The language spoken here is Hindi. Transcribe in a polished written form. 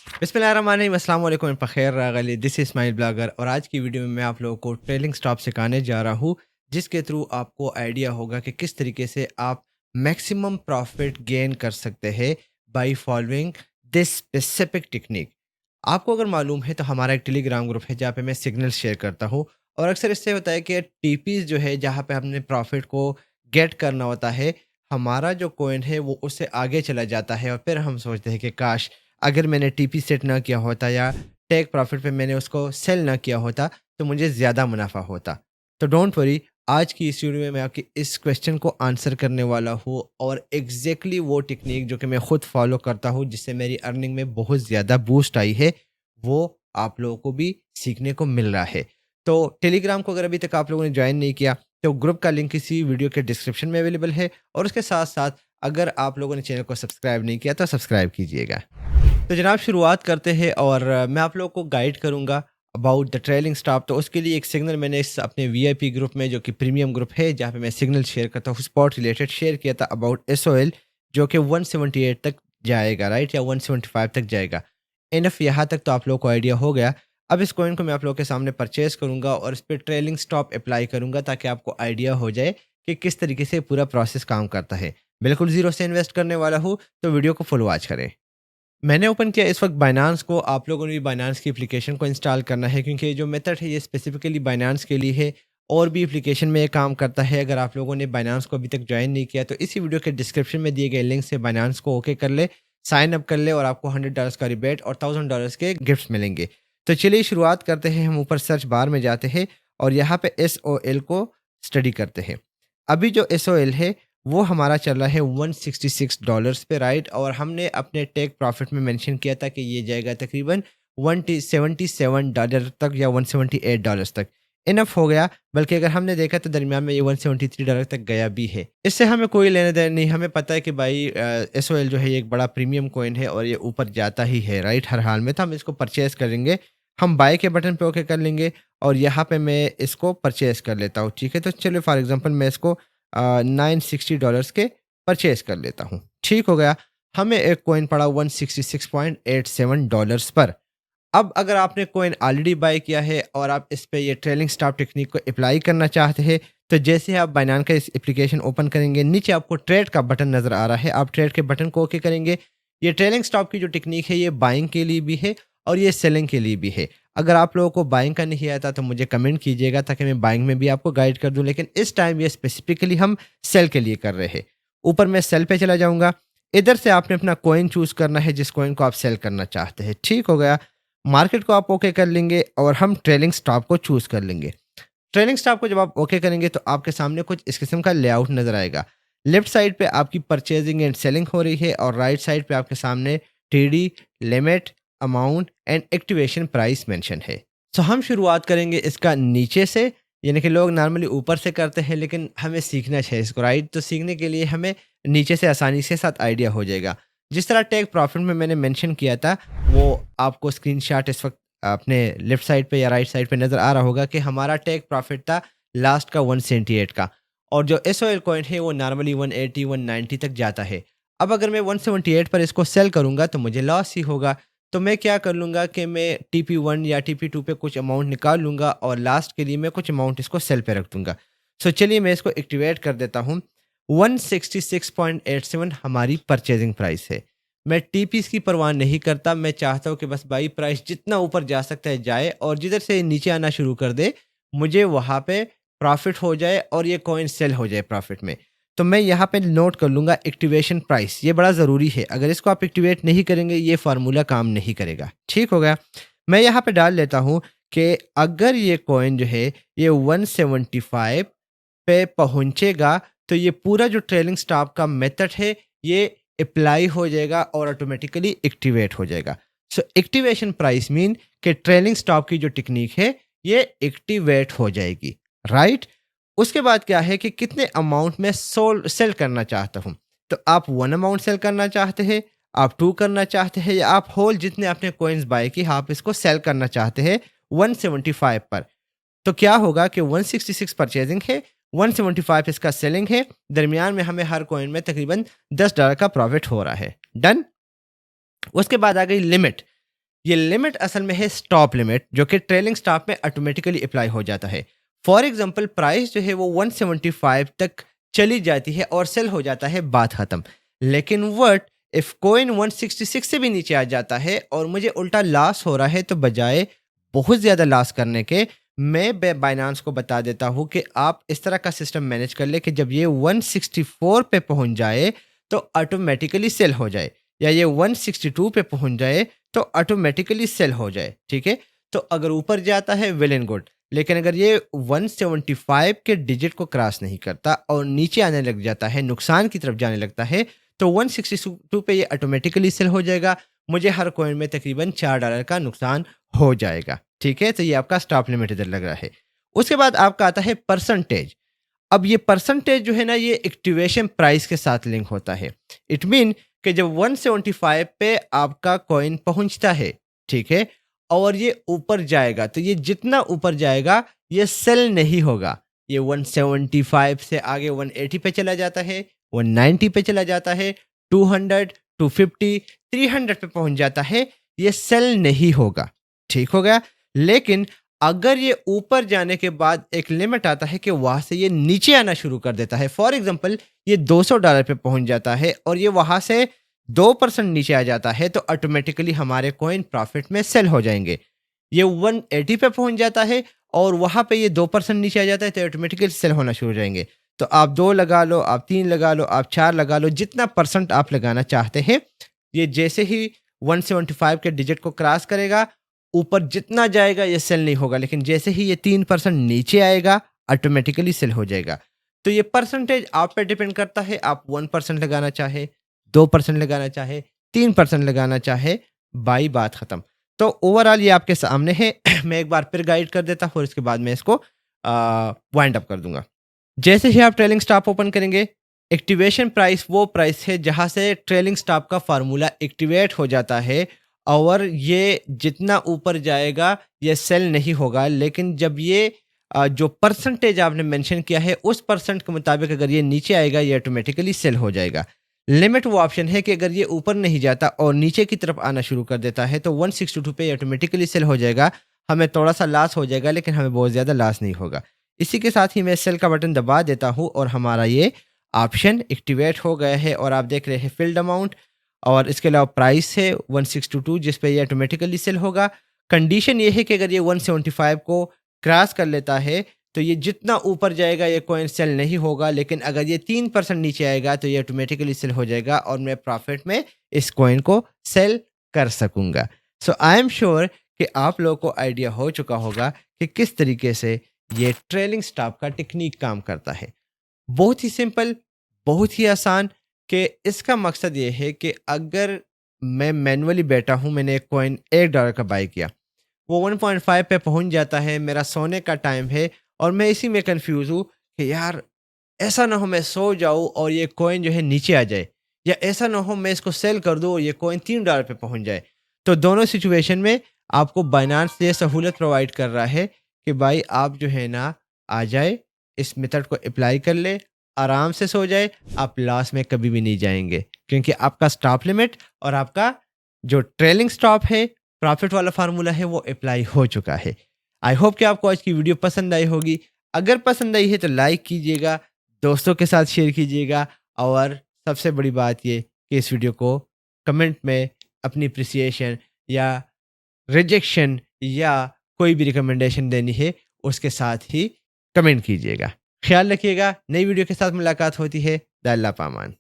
बिस्मिल्लाहिर्रहमानिर्रहीम, अस्सलाम वालेकुम, बखैर रागली। दिस इज़ स्माइल ब्लॉगर और आज की वीडियो में मैं आप लोगों को ट्रेलिंग स्टॉप सिखाने जा रहा हूँ, जिसके थ्रू आपको आइडिया होगा कि किस तरीके से आप मैक्सिमम प्रॉफिट गेन कर सकते हैं by following this specific technique. आपको अगर मालूम है तो हमारा एक टेलीग्राम ग्रुप है जहाँ पे मैं सिग्नल शेयर करता हूँ और अक्सर इससे होता है कि टीपीज जो है जहाँ पे हमने प्रॉफिट को गेट करना होता है, हमारा जो कॉइन है वो उससे आगे चला जाता है और फिर हम सोचते हैं कि काश अगर मैंने टीपी सेट ना किया होता या टेक प्रॉफिट पे मैंने उसको सेल ना किया होता तो मुझे ज़्यादा मुनाफा होता। तो डोंट वरी, आज की इस वीडियो में मैं आपकी इस क्वेश्चन को आंसर करने वाला हूँ और एग्जैक्टली वो टेक्निक जो कि मैं खुद फॉलो करता हूँ जिससे मेरी अर्निंग में बहुत ज़्यादा बूस्ट आई है, वो आप लोगों को भी सीखने को मिल रहा है। तो टेलीग्राम को अगर अभी तक आप लोगों ने ज्वाइन नहीं किया तो ग्रुप का लिंक इसी वीडियो के डिस्क्रिप्शन में अवेलेबल है और उसके साथ साथ अगर आप लोगों ने चैनल को सब्सक्राइब नहीं किया तो सब्सक्राइब कीजिएगा। तो जनाब शुरुआत करते हैं और मैं आप लोगों को गाइड करूंगा अबाउट द ट्रेलिंग स्टॉप। तो उसके लिए एक सिग्नल मैंने इस अपने वीआईपी ग्रुप में, जो कि प्रीमियम ग्रुप है जहाँ पे मैं सिग्नल शेयर करता हूँ स्पॉट रिलेटेड, शेयर किया था अबाउट एसओएल, जो कि 178 तक जाएगा, राइट, या 175 तक जाएगा। इनफ यहाँ तक तो आप लोगों को आइडिया हो गया। अब इस कॉइन को मैं आप लोगों के सामने परचेज करूंगा और इस पर ट्रेलिंग स्टॉप अप्लाई करूंगा ताकि आपको आइडिया हो जाए कि किस तरीके से पूरा प्रोसेस काम करता है। बिल्कुल जीरो से इन्वेस्ट करने वाला हूँ, तो वीडियो को फुल वॉच करें। मैंने ओपन किया इस वक्त बाइनांस को। आप लोगों ने भी बाइनांस की एप्लीकेशन को इंस्टॉल करना है क्योंकि जो मेथड है ये स्पेसिफिकली बाइनांस के लिए है और भी एप्लीकेशन में ये काम करता है। अगर आप लोगों ने बाइनांस को अभी तक ज्वाइन नहीं किया तो इसी वीडियो के डिस्क्रिप्शन में दिए गए लिंक से बाइनांस को ओके कर ले, साइन अप कर ले और आपको $100 का रिबेट और $1000 के गिफ्ट्स मिलेंगे। तो चलिए शुरुआत करते हैं। हम ऊपर सर्च बार में जाते हैं और यहाँ पे SOL को स्टडी करते हैं। अभी जो SOL है वो हमारा चल रहा है $166 पे, राइट, और हमने अपने टेक प्रॉफिट में मेंशन किया था कि ये जाएगा तकरीबन $177 तक या $178 तक। इनफ हो गया, बल्कि अगर हमने देखा तो दरमियान में ये $173 तक गया भी है। इससे हमें कोई लेने देने नहीं। हमें पता है कि भाई एसओएल जो है ये एक बड़ा प्रीमियम कॉइन है और ये ऊपर जाता ही है, राइट, हर हाल में। तो हम इसको परचेज करेंगे। हम बाय के बटन पे ओके कर लेंगे और यहाँ पे मैं इसको परचेज कर लेता हूँ, ठीक है। तो चलिए फॉर एग्जाम्पल मैं इसको $960 के परचेज कर लेता हूँ, ठीक हो गया। हमें एक कॉइन पड़ा $166.87 पर। अब अगर आपने कॉइन ऑलरेडी बाय किया है और आप इस पे ये ट्रेलिंग स्टॉप टेक्निक को अप्लाई करना चाहते हैं, तो जैसे आप बाइनांस का इस एप्लीकेशन ओपन करेंगे, नीचे आपको ट्रेड का बटन नजर आ रहा है। आप ट्रेड के बटन को ओके करेंगे। ये ट्रेलिंग स्टॉप की जो टेक्निक है ये बाइंग के लिए भी है और ये सेलिंग के लिए भी है। अगर आप लोगों को बाइंग का नहीं आता तो मुझे कमेंट कीजिएगा ताकि मैं बाइंग में भी आपको गाइड कर दूं, लेकिन इस टाइम ये स्पेसिफिकली हम सेल के लिए कर रहे हैं। ऊपर मैं सेल पे चला जाऊंगा। इधर से आपने अपना कॉइन चूज करना है जिस कॉइन को आप सेल करना चाहते हैं, ठीक हो गया। मार्केट को आप ओके कर लेंगे और हम ट्रेलिंग स्टॉप को चूज कर लेंगे। ट्रेलिंग स्टॉप को जब आप ओके करेंगे तो आपके सामने कुछ इस किस्म का लेआउट नजर आएगा। लेफ्ट साइड पे आपकी परचेजिंग एंड सेलिंग हो रही है और राइट साइड पे आपके सामने TD, limit, amount and activation price mention है। सो हम शुरुआत करेंगे इसका नीचे से, यानी कि लोग नॉर्मली ऊपर से करते हैं लेकिन हमें सीखना चाहिए इसको, राइट। तो सीखने के लिए हमें नीचे से आसानी से साथ आइडिया हो जाएगा। जिस तरह टेक प्रॉफिट में मैंने मेंशन किया था वो आपको स्क्रीनशॉट इस वक्त अपने लेफ्ट साइड पे या राइट साइड पे नज़र आ रहा होगा कि हमारा टेक प्रॉफिट था लास्ट का 178 का और जो एसओएल कॉइन है वो नॉर्मली 180 190 तक जाता है। अब अगर मैं 178 पर इसको सेल करूंगा तो मुझे लॉस ही होगा। तो मैं क्या कर लूँगा कि मैं TP1 या TP2 पे कुछ अमाउंट निकाल लूँगा और लास्ट के लिए मैं कुछ अमाउंट इसको सेल पे रख दूँगा। सो चलिए मैं इसको एक्टिवेट कर देता हूँ। 166.87 हमारी परचेजिंग प्राइस है। मैं टीपीस की परवाह नहीं करता। मैं चाहता हूँ कि बस बाई प्राइस जितना ऊपर जा सकता है जाए और जिधर से नीचे आना शुरू कर दे मुझे वहाँ पे प्रॉफिट हो जाए और ये कॉइन सेल हो जाए प्रॉफिट में। तो मैं यहाँ पे नोट कर लूँगा एक्टिवेशन प्राइस, ये बड़ा ज़रूरी है। अगर इसको आप एक्टिवेट नहीं करेंगे ये फार्मूला काम नहीं करेगा, ठीक हो गया। मैं यहाँ पे डाल लेता हूँ कि अगर ये कॉइन जो है ये 175 पे पहुंचेगा तो ये पूरा जो ट्रेलिंग स्टॉप का मेथड है ये अप्लाई हो जाएगा और ऑटोमेटिकली एक्टिवेट हो जाएगा। सो एक्टिवेशन प्राइस मीन कि ट्रेलिंग स्टॉप की जो टेक्निक है ये एक्टिवेट हो जाएगी, राइट। उसके बाद क्या है कि कितने अमाउंट में सेल करना चाहता हूँ। तो आप 1 अमाउंट सेल करना चाहते हैं, आप 2 करना चाहते हैं, या आप होल जितने आपने कॉइन्स बाय की आप इसको सेल करना चाहते हैं 175 पर। तो क्या होगा कि 166 परचेजिंग है, 175 इसका सेलिंग है, दरमियान में हमें हर कॉइन में तकरीबन $10 का प्रॉफिट हो रहा है। डन। उसके बाद आ गई लिमिट। ये लिमिट असल में है स्टॉप लिमिट, जो कि ट्रेलिंग स्टॉप में ऑटोमेटिकली अप्लाई हो जाता है। फॉर एग्जांपल प्राइस जो है वो 175 तक चली जाती है और सेल हो जाता है, बात खत्म। लेकिन व्हाट इफ कॉइन 166 से भी नीचे आ जाता है और मुझे उल्टा लॉस हो रहा है, तो बजाय बहुत ज़्यादा लॉस करने के मैं बाइनांस को बता देता हूँ कि आप इस तरह का सिस्टम मैनेज कर ले कि जब ये 164 पे पहुंच जाए तो ऑटोमेटिकली सेल हो जाए, या ये 162 पे पहुंच जाए तो ऑटोमेटिकली सेल हो जाए। ठीक है, तो अगर ऊपर जाता है वेल एंड गुड, लेकिन अगर ये 175 के डिजिट को क्रॉस नहीं करता और नीचे आने लग जाता है, नुकसान की तरफ जाने लगता है, तो 162 पे ये ऑटोमेटिकली सेल हो जाएगा। मुझे हर कॉइन में तकरीबन $4 का नुकसान हो जाएगा। ठीक है, तो ये आपका स्टॉप लिमिट इधर लग रहा है। उसके बाद आपका आता है परसेंटेज। अब ये परसेंटेज जो है ना, ये एक्टिवेशन प्राइस के साथ लिंक होता है। इट मीन कि जब 175 पे आपका कॉइन पहुंचता है, ठीक है, और ये ऊपर जाएगा, तो ये जितना ऊपर जाएगा ये सेल नहीं होगा। ये 175 से आगे 180 पे चला जाता है, 190 पे चला जाता है, 200, 250, 300 पे पहुंच जाता है, ये सेल नहीं होगा। ठीक हो गया। लेकिन अगर ये ऊपर जाने के बाद एक लिमिट आता है कि वहां से ये नीचे आना शुरू कर देता है, फॉर एग्जांपल ये $200 पे पहुंच जाता है और ये वहां से 2% नीचे आ जाता है, तो ऑटोमेटिकली हमारे कॉइन प्रॉफिट में सेल हो जाएंगे। ये 180 पे पहुंच जाता है और वहां पे ये 2% नीचे आ जाता है, तो ऑटोमेटिकली सेल होना शुरू हो जाएंगे। तो आप 2 लगा लो, आप 3 लगा लो, आप 4 लगा लो, जितना परसेंट आप लगाना चाहते हैं। ये जैसे ही 175 के डिजिट को क्रॉस करेगा, ऊपर जितना जाएगा ये सेल नहीं होगा, लेकिन जैसे ही ये 3% नीचे आएगा ऑटोमेटिकली सेल हो जाएगा। तो ये परसेंटेज आप पे डिपेंड करता है, आप 1% लगाना चाहे, 2% लगाना चाहे, 3% लगाना चाहे, बाई बात खत्म। तो ओवरऑल ये आपके सामने है। मैं एक बार फिर गाइड कर देता हूँ और इसके बाद मैं इसको वाइंड अप कर दूंगा। जैसे ही आप ट्रेलिंग स्टॉप ओपन करेंगे, एक्टिवेशन प्राइस वो प्राइस है जहां से ट्रेलिंग स्टॉप का फार्मूला एक्टिवेट हो जाता है, और ये जितना ऊपर जाएगा ये सेल नहीं होगा। लेकिन जब ये जो परसेंटेज आपने मेंशन किया है उस परसेंट के मुताबिक अगर ये नीचे आएगा, ये ऑटोमेटिकली सेल हो जाएगा। लिमिट वो ऑप्शन है कि अगर ये ऊपर नहीं जाता और नीचे की तरफ आना शुरू कर देता है, तो 162 पे ऑटोमेटिकली सेल हो जाएगा। हमें थोड़ा सा लॉस हो जाएगा, लेकिन हमें बहुत ज़्यादा लॉस नहीं होगा। इसी के साथ ही मैं सेल का बटन दबा देता हूँ और हमारा ये ऑप्शन एक्टिवेट हो गया है, और आप देख रहे हैं फिल्ड अमाउंट, और इसके अलावा प्राइस है 162 जिस पे ये ऑटोमेटिकली सेल होगा। कंडीशन ये है कि अगर ये 175 को क्रॉस कर लेता है, तो ये जितना ऊपर जाएगा ये कॉइन सेल नहीं होगा, लेकिन अगर ये 3% नीचे आएगा तो ये ऑटोमेटिकली सेल हो जाएगा और मैं प्रॉफिट में इस कॉइन को सेल कर सकूंगा। सो आई एम श्योर कि आप लोगों को आइडिया हो चुका होगा कि किस तरीके से ये ट्रेलिंग स्टॉप का टेक्निक काम करता है। बहुत ही सिंपल, बहुत ही आसान, कि इसका मकसद ये है कि अगर मैं मैनुअली बैठा हूँ, मैंने एक कॉइन $1 का बाय किया, वो 1.5 पे पहुंच जाता है, मेरा सोने का टाइम है और मैं इसी में कंफ्यूज हूँ कि यार ऐसा ना हो मैं सो जाऊँ और ये कॉइन जो है नीचे आ जाए, या ऐसा ना हो मैं इसको सेल कर दूँ और ये कॉइन $3 पे पहुंच जाए। तो दोनों सिचुएशन में आपको बाइनांस ये सहूलत प्रोवाइड कर रहा है कि भाई आप जो है ना आ जाए, इस मेथड को अप्लाई कर ले, आराम से सो जाए, आप लॉस में कभी भी नहीं जाएंगे, क्योंकि आपका स्टॉप लिमिट और आपका जो ट्रेलिंग स्टॉप है, प्रॉफिट वाला फार्मूला है, वो अप्लाई हो चुका है। आई होप कि आपको आज की वीडियो पसंद आई होगी। अगर पसंद आई है तो लाइक कीजिएगा, दोस्तों के साथ शेयर कीजिएगा, और सबसे बड़ी बात ये कि इस वीडियो को कमेंट में अपनी अप्रिसिएशन या रिजेक्शन या कोई भी रिकमेंडेशन देनी है उसके साथ ही कमेंट कीजिएगा। ख्याल रखिएगा, नई वीडियो के साथ मुलाकात होती है। द अल्लाह पामान।